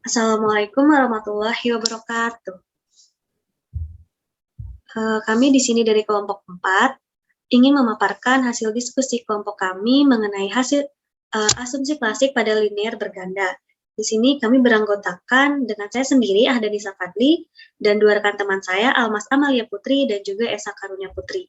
Assalamualaikum warahmatullahi wabarakatuh. Kami di sini dari kelompok 4 ingin memaparkan hasil diskusi kelompok kami mengenai hasil asumsi klasik pada linear berganda. Di sini kami beranggotakan dengan saya sendiri, Ahda Nisa Fadli, dan dua rekan teman saya, Almas Amalia Putri dan juga Esa Karunia Putri.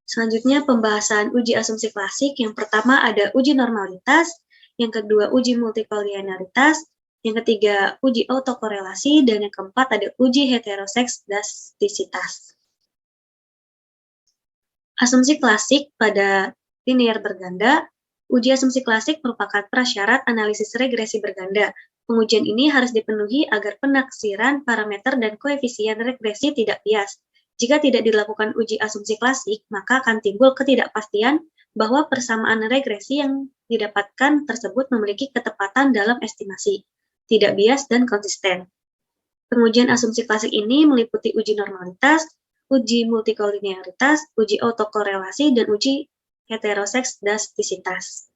Selanjutnya pembahasan uji asumsi klasik. Yang pertama ada uji normalitas, yang kedua uji multikolinearitas, yang ketiga uji autokorelasi, dan yang keempat ada uji heteroseksidasitas. Asumsi klasik pada linear berganda. Uji asumsi klasik merupakan prasyarat analisis regresi berganda. Pengujian ini harus dipenuhi agar penaksiran parameter dan koefisien regresi tidak bias. Jika tidak dilakukan uji asumsi klasik, maka akan timbul ketidakpastian bahwa persamaan regresi yang didapatkan tersebut memiliki ketepatan dalam estimasi, tidak bias dan konsisten. Pengujian asumsi klasik ini meliputi uji normalitas, uji multikolinearitas, uji autokorelasi, dan uji heteroseksidasitas.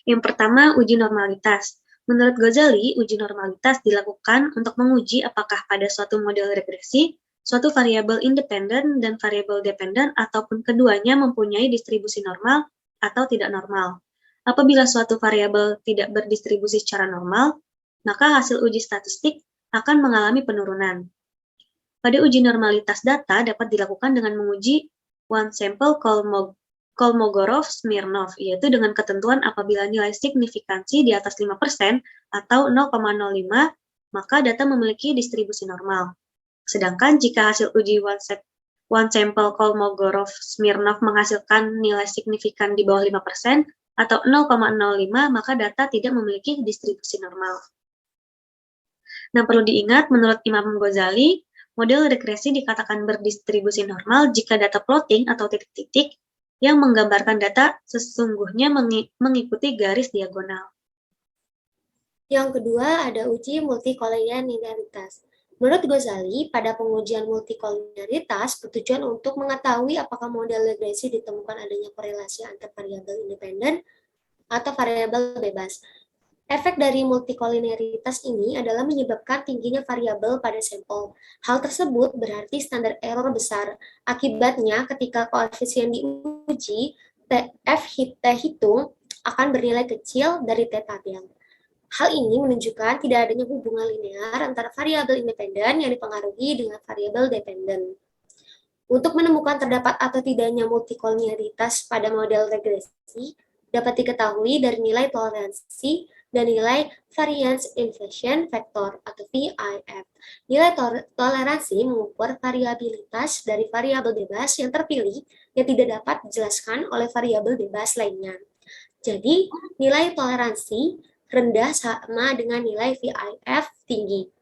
Yang pertama, uji normalitas. Menurut Ghazali, uji normalitas dilakukan untuk menguji apakah pada suatu model regresi, suatu variabel independen dan variabel dependen ataupun keduanya mempunyai distribusi normal atau tidak normal. Apabila suatu variabel tidak berdistribusi secara normal, maka hasil uji statistik akan mengalami penurunan. Pada uji normalitas data dapat dilakukan dengan menguji one sample Kolmogorov-Smirnov, yaitu dengan ketentuan apabila nilai signifikansi di atas 5% atau 0,05, maka data memiliki distribusi normal. Sedangkan jika hasil uji one sample Kolmogorov-Smirnov menghasilkan nilai signifikan di bawah 5% atau 0,05, maka data tidak memiliki distribusi normal. Nah, perlu diingat, menurut Imam Ghazali, model regresi dikatakan berdistribusi normal jika data plotting atau titik-titik yang menggambarkan data sesungguhnya mengikuti garis diagonal. Yang kedua ada uji multikolinearitas. Menurut Ghazali, pada pengujian multikolinearitas bertujuan untuk mengetahui apakah model regresi ditemukan adanya korelasi antar variabel independen atau variabel bebas. Efek dari multikolinearitas ini adalah menyebabkan tingginya variabel pada sampel. Hal tersebut berarti standar error besar. Akibatnya, ketika koefisien diuji, F hitung akan bernilai kecil dari t tabel. Hal ini menunjukkan tidak adanya hubungan linear antara variabel independen yang dipengaruhi dengan variabel dependen. Untuk menemukan terdapat atau tidaknya multikolinearitas pada model regresi, dapat diketahui dari nilai toleransi dan nilai variance inversion factor atau VIF. Nilai toleransi mengukur variabilitas dari variabel bebas yang terpilih yang tidak dapat dijelaskan oleh variabel bebas lainnya. Jadi, nilai toleransi rendah sama dengan nilai VIF tinggi.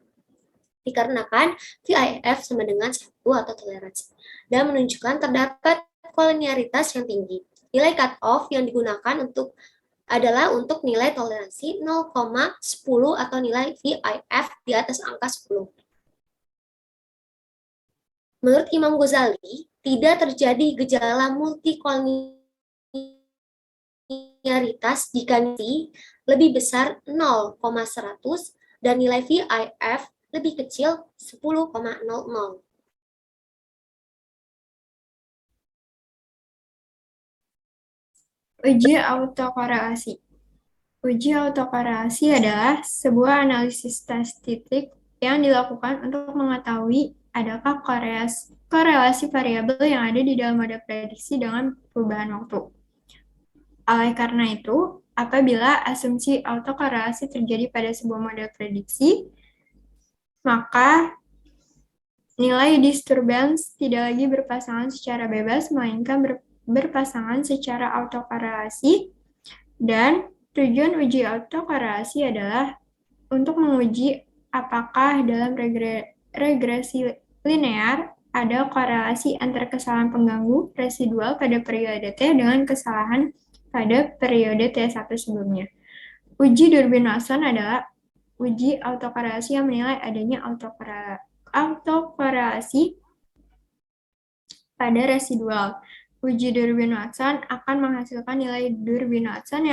Dikarenakan VIF sama dengan 1 atau toleransi, dan menunjukkan terdapat kolinearitas yang tinggi. Nilai cut-off yang digunakan adalah untuk nilai toleransi 0,10 atau nilai VIF di atas angka 10. Menurut Imam Ghazali, tidak terjadi gejala multikolinearitas jika nilai lebih besar 0,100 dan nilai VIF lebih kecil 10,00. Uji autokorelasi. Uji autokorelasi adalah sebuah analisis statistik yang dilakukan untuk mengetahui adakah korelasi variabel yang ada di dalam model prediksi dengan perubahan waktu. Oleh karena itu, apabila asumsi autokorelasi terjadi pada sebuah model prediksi, maka nilai disturbance tidak lagi berpasangan secara bebas, melainkan berpasangan secara autokorelasi, dan tujuan uji autokorelasi adalah untuk menguji apakah dalam regresi linear ada korelasi antara kesalahan pengganggu residual pada periode T dengan kesalahan pada periode T1 sebelumnya. Uji Durbin-Watson adalah uji autokorelasi yang menilai adanya autokorelasi pada residual. Uji Durbin-Watson akan menghasilkan nilai Durbin-Watson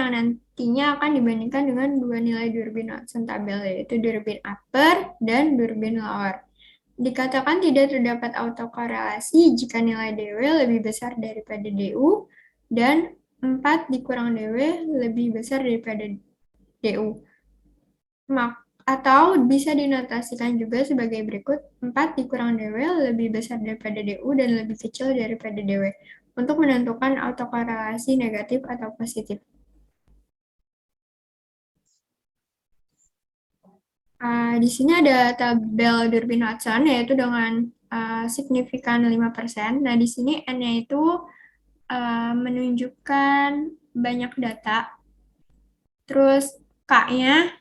T-nya akan dibandingkan dengan dua nilai Durbin Watson tabel, yaitu Durbin upper dan Durbin lower. Dikatakan tidak terdapat autokorelasi jika nilai DW lebih besar daripada DU dan 4 dikurang DW lebih besar daripada DU. Atau bisa dinotasikan juga sebagai berikut, 4 dikurang DW lebih besar daripada DU dan lebih kecil daripada DW, untuk menentukan autokorelasi negatif atau positif. Di sini ada tabel Durbin-Watson, yaitu dengan signifikan 5%. Nah, di sini N-nya itu menunjukkan banyak data. Terus K-nya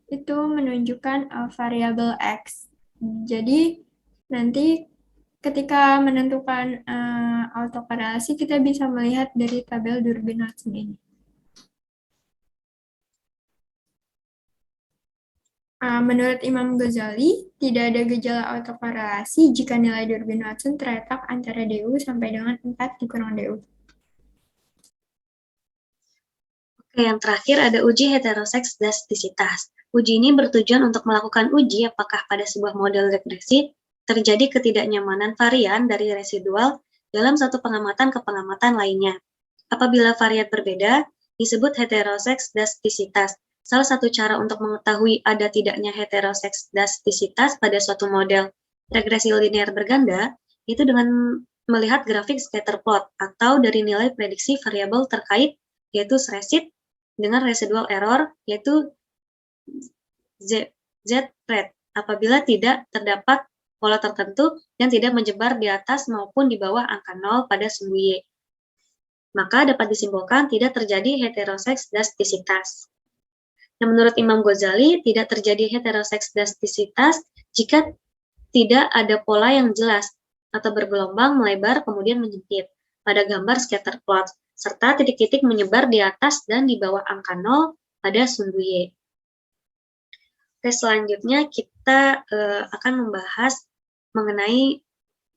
itu menunjukkan variabel X. Jadi, nanti ketika menentukan autokorelasi, kita bisa melihat dari tabel Durbin-Watson ini. Menurut Imam Ghazali, tidak ada gejala autokorelasi jika nilai Durbin-Watson terletak antara DU sampai dengan 4 dikurang DU. Oke, yang terakhir ada uji heteroseksidastisitas. Uji ini bertujuan untuk melakukan uji apakah pada sebuah model regresi terjadi ketidaknyamanan varian dari residual dalam satu pengamatan ke pengamatan lainnya. Apabila varian berbeda, disebut heteroseksidastisitas. Salah satu cara untuk mengetahui ada tidaknya heteroseksidastisitas pada suatu model regresi linear berganda itu dengan melihat grafik scatter plot atau dari nilai prediksi variabel terkait yaitu threshold dengan residual error yaitu z-pred apabila tidak terdapat pola tertentu yang tidak menyebar di atas maupun di bawah angka 0 pada sumbu Y. Maka dapat disimpulkan tidak terjadi heteroseksidastisitas. Nah, menurut Imam Ghazali, tidak terjadi heteroseksidastisitas jika tidak ada pola yang jelas atau bergelombang melebar kemudian menyempit pada gambar scatter plot, serta titik-titik menyebar di atas dan di bawah angka 0 pada sumbu Y. Oke, selanjutnya kita akan membahas mengenai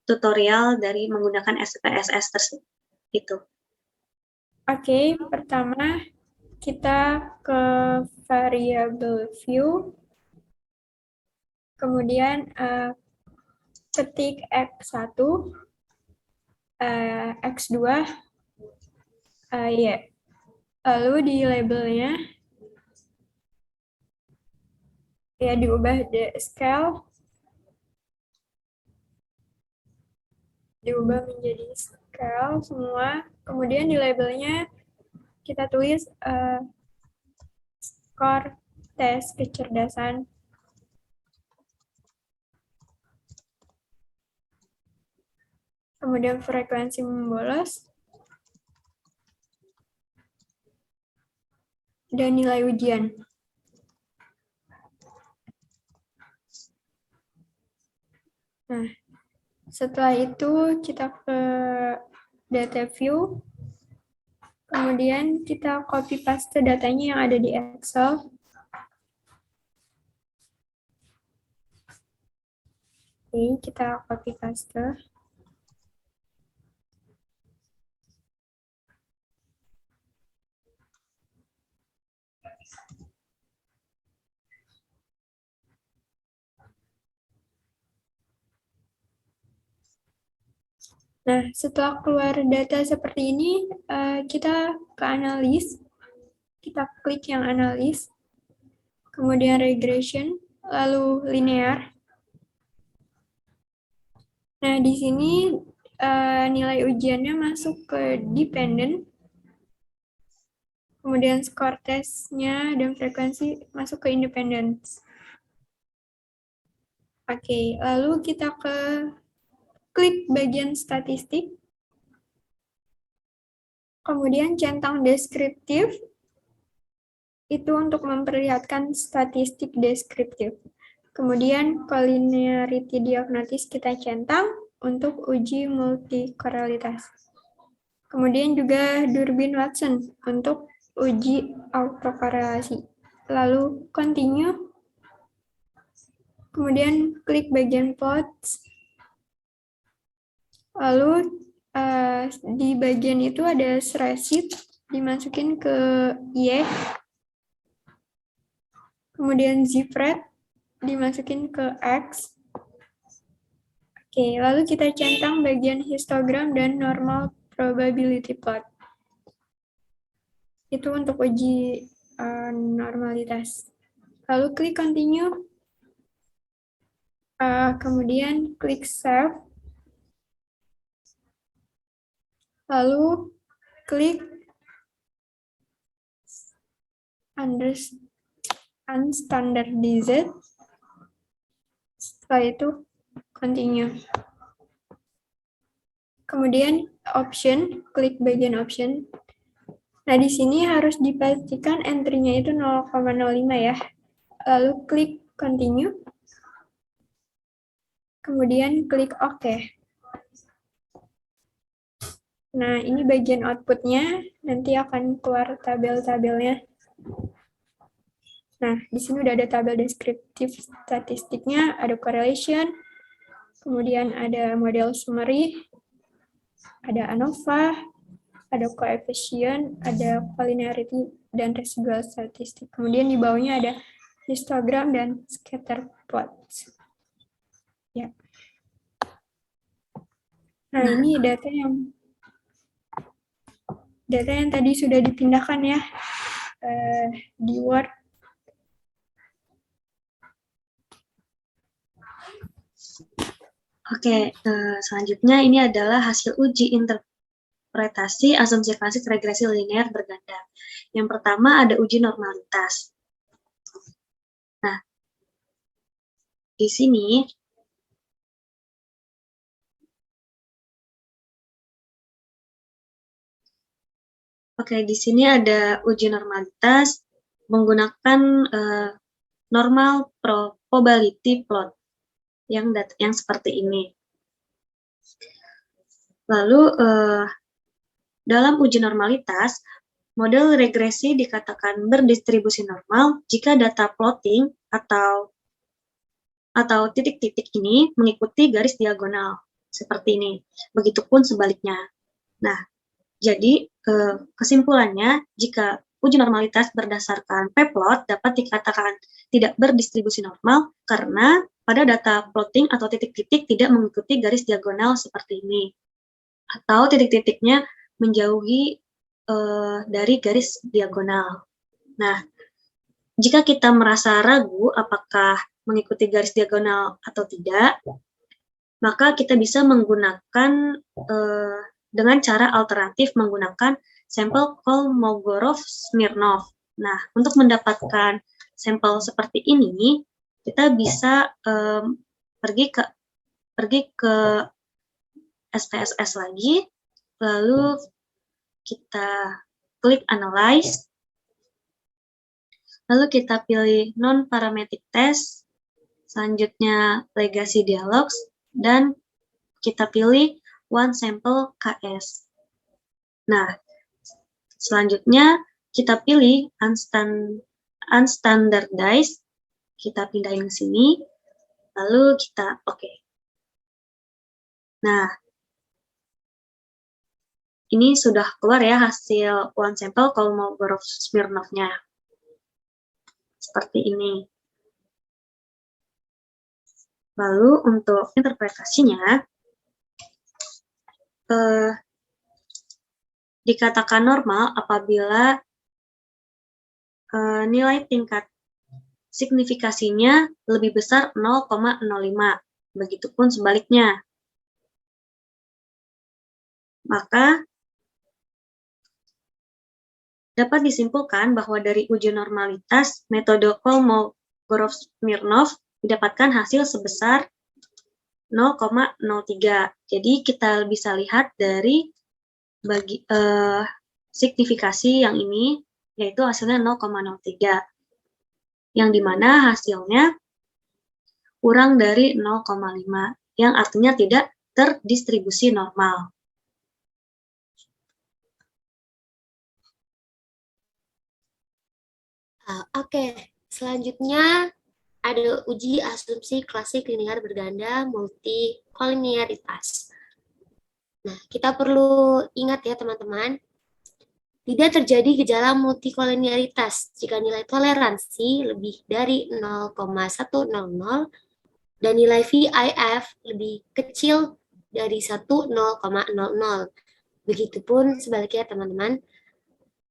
tutorial dari menggunakan SPSS tersebut. Itu. Oke, pertama kita ke variable view, kemudian ketik X1, X2, lalu di labelnya ya diubah the scale, diubah menjadi scale semua, kemudian di labelnya kita tulis skor tes kecerdasan kemudian frekuensi membolos dan nilai ujian. Nah, setelah itu kita ke data view, kemudian kita copy paste datanya yang ada di Excel. Oke, kita copy paste. Nah, setelah keluar data seperti ini, kita ke analis, kita klik yang analis, kemudian regression, lalu linear. Nah, di sini nilai ujiannya masuk ke dependent, kemudian skor tesnya dan frekuensi masuk ke independent. Oke, lalu kita klik bagian statistik, kemudian centang deskriptif, itu untuk memperlihatkan statistik deskriptif. Kemudian collinearity diagnosis kita centang untuk uji multikorelitas. Kemudian juga Durbin-Watson untuk uji autokorelasi. Lalu continue, kemudian klik bagian plots. Lalu di bagian itu ada threshold, dimasukin ke Y, kemudian Z-fret dimasukin ke X. Oke, lalu kita centang bagian histogram dan normal probability plot. Itu untuk uji normalitas. Lalu klik continue, kemudian klik save, lalu klik unstandardized, setelah itu continue. Kemudian option, klik bagian option. Nah, di sini harus dipastikan entry-nya itu 0,05 ya. Lalu klik continue. Kemudian klik OK. Nah, ini bagian output-nya. Nanti akan keluar tabel-tabelnya. Nah, di sini udah ada tabel deskriptif statistiknya, ada correlation, kemudian ada model summary, ada ANOVA, ada coefficient, ada collinearity, dan residual statistik. Kemudian di bawahnya ada histogram dan scatter plot. Ya. Nah, ini data yang tadi sudah dipindahkan ya di Word. Oke, selanjutnya ini adalah hasil uji interpretasi asumsi klasik regresi linear berganda. Yang pertama ada uji normalitas. Nah, di sini ada uji normalitas menggunakan normal probability plot yang seperti ini. Lalu dalam uji normalitas, model regresi dikatakan berdistribusi normal jika data plotting atau titik-titik ini mengikuti garis diagonal seperti ini. Begitupun sebaliknya. Nah, jadi kesimpulannya jika uji normalitas berdasarkan p-plot dapat dikatakan tidak berdistribusi normal karena pada data plotting atau titik-titik tidak mengikuti garis diagonal seperti ini. Atau titik-titiknya menjauhi dari garis diagonal. Nah, jika kita merasa ragu apakah mengikuti garis diagonal atau tidak, maka kita bisa menggunakan dengan cara alternatif menggunakan sampel Kolmogorov-Smirnov. Nah, untuk mendapatkan sampel seperti ini, kita bisa pergi ke SPSS lagi, lalu kita klik Analyze, lalu kita pilih Non-Parametric Test, selanjutnya Legacy Dialogs, dan kita pilih One Sample KS. Nah, selanjutnya kita pilih Unstandardized, kita pindahin ke sini, lalu kita OK. Nah, ini sudah keluar ya hasil one sample Kolmogorov-Smirnov-nya. Seperti ini. Lalu untuk interpretasinya, dikatakan normal apabila nilai tingkat signifikasinya lebih besar 0,05. Begitupun sebaliknya. Maka dapat disimpulkan bahwa dari uji normalitas, metode Kolmogorov-Smirnov didapatkan hasil sebesar 0,03. Jadi kita bisa lihat dari signifikasi yang ini, yaitu hasilnya 0,03. Yang dimana hasilnya kurang dari 0,5, yang artinya tidak terdistribusi normal. Oke, selanjutnya ada uji asumsi klasik linear berganda multikolinearitas. Nah, kita perlu ingat ya teman-teman, Tidak terjadi gejala multikolinialitas jika nilai toleransi lebih dari 0,100 dan nilai VIF lebih kecil dari 1,000. Begitupun sebaliknya teman-teman.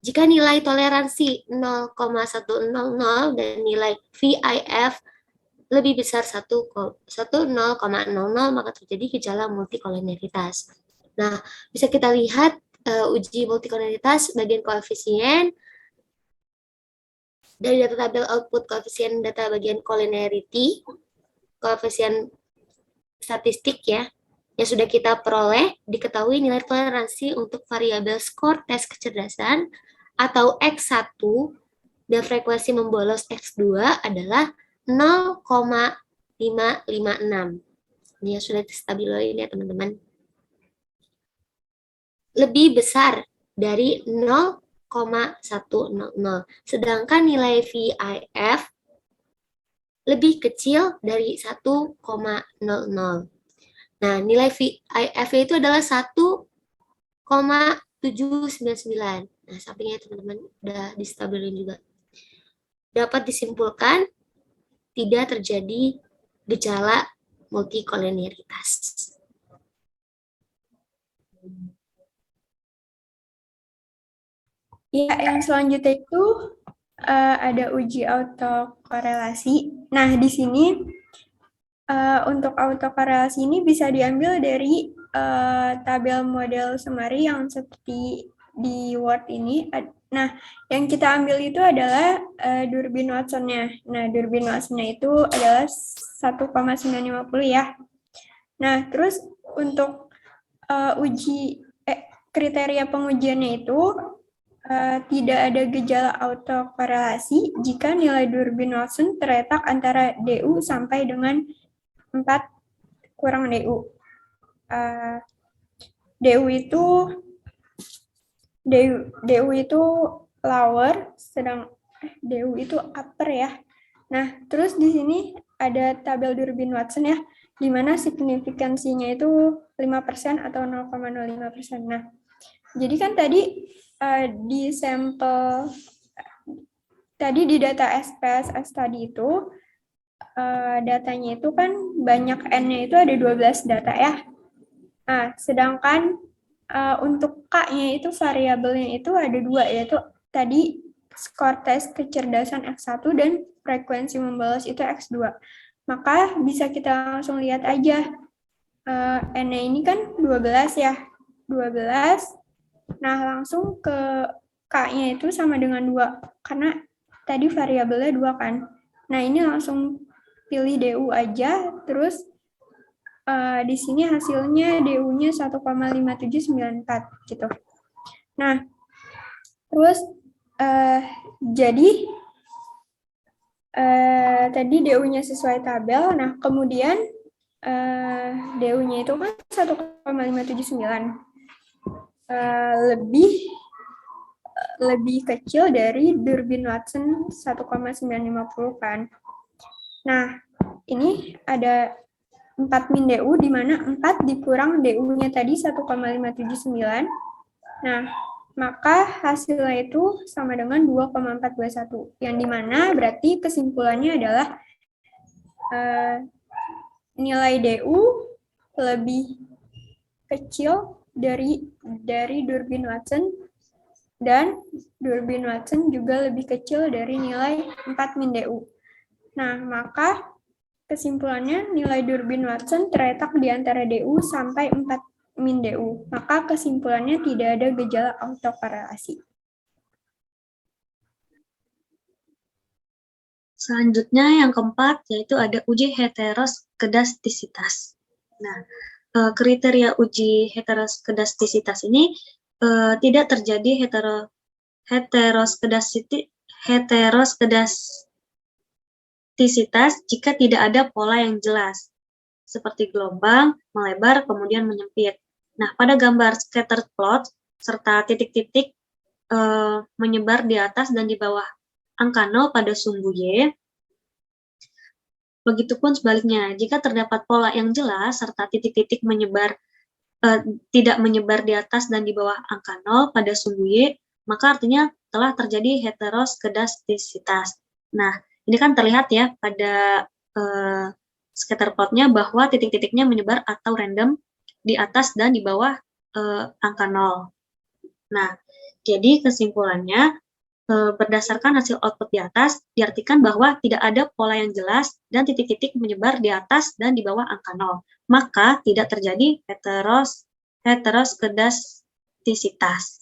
Jika nilai toleransi 0,100 dan nilai VIF lebih besar 1,000, maka terjadi gejala multikolinialitas. Nah, bisa kita lihat uji multikolinialitas bagian koefisien dari data tabel output koefisien data bagian collinearity, koefisien statistik ya, yang sudah kita peroleh, diketahui nilai toleransi untuk variabel skor tes kecerdasan atau X1 dan frekuensi membolos X2 adalah 0,556. Ini yang sudah distabiloin ya teman-teman. Lebih besar dari 0,100. Sedangkan nilai VIF lebih kecil dari 1,00. Nah, nilai VIF itu adalah 1,799. Nah, sampingnya teman-teman udah distabilin juga. Dapat disimpulkan tidak terjadi gejala multikolinialitas. Ya, yang selanjutnya itu ada uji autokorelasi. Nah, di sini untuk autokorelasi ini bisa diambil dari tabel model summary yang seperti di Word ini. Nah, yang kita ambil itu adalah Durbin Watson-nya. Nah, Durbin Watson-nya itu adalah 1,950 ya. Nah, terus untuk kriteria pengujiannya itu tidak ada gejala autokorelasi jika nilai Durbin Watson terletak antara DU sampai dengan 4 kurang DU. DU itu lower, sedang DU itu upper ya. Nah, terus di sini ada tabel Durbin Watson ya, di mana signifikansinya itu 5% atau 0,05%. Nah, jadi kan tadi di sampel tadi di data SPSS tadi itu datanya itu kan banyak N-nya itu ada 12 data ya. Nah, sedangkan untuk K-nya itu variabelnya itu ada 2, yaitu tadi skor tes kecerdasan X1 dan frekuensi membolos itu X2. Maka bisa kita langsung lihat aja N-nya ini kan 12 ya. 12. Nah, langsung ke K-nya itu sama dengan 2, karena tadi variabelnya 2 kan. Nah, ini langsung pilih DU aja, terus di sini hasilnya DU-nya 1,5794 gitu. Nah, terus jadi tadi DU-nya sesuai tabel. Nah, kemudian DU-nya itu kan 1,579. Lebih kecil dari Durbin Watson 1,950 kan. Nah, ini ada 4 min DU, di mana 4 dikurang DU-nya tadi 1,579. Nah, maka hasilnya itu sama dengan 2,421. Yang dimana berarti kesimpulannya adalah nilai DU lebih kecil dari Durbin Watson, dan Durbin Watson juga lebih kecil dari nilai 4 min DU. Nah, maka kesimpulannya nilai Durbin Watson terletak di antara DU sampai 4 min DU. Maka kesimpulannya tidak ada gejala autokorelasi. Selanjutnya yang keempat yaitu ada uji heteroskedastisitas. Nah, kriteria uji heteroskedastisitas ini tidak terjadi heteroskedastisitas jika tidak ada pola yang jelas, seperti gelombang, melebar, kemudian menyempit. Nah, pada gambar scatter plot serta titik-titik menyebar di atas dan di bawah angka 0 pada sumbu Y. Begitupun sebaliknya, jika terdapat pola yang jelas serta titik-titik tidak menyebar di atas dan di bawah angka 0 pada sumbu Y, maka artinya telah terjadi heteroskedastisitas. Nah, ini kan terlihat ya pada scatter plot-nya bahwa titik-titiknya menyebar atau random di atas dan di bawah angka 0. Nah, jadi kesimpulannya, berdasarkan hasil output di atas, diartikan bahwa tidak ada pola yang jelas dan titik-titik menyebar di atas dan di bawah angka 0. Maka tidak terjadi heteroskedastisitas.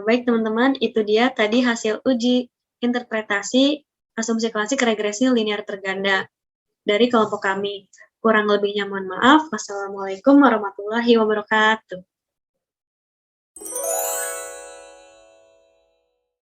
Baik teman-teman, itu dia tadi hasil uji interpretasi asumsi klasik regresi linear terganda dari kelompok kami. Kurang lebihnya mohon maaf. Wassalamualaikum warahmatullahi wabarakatuh.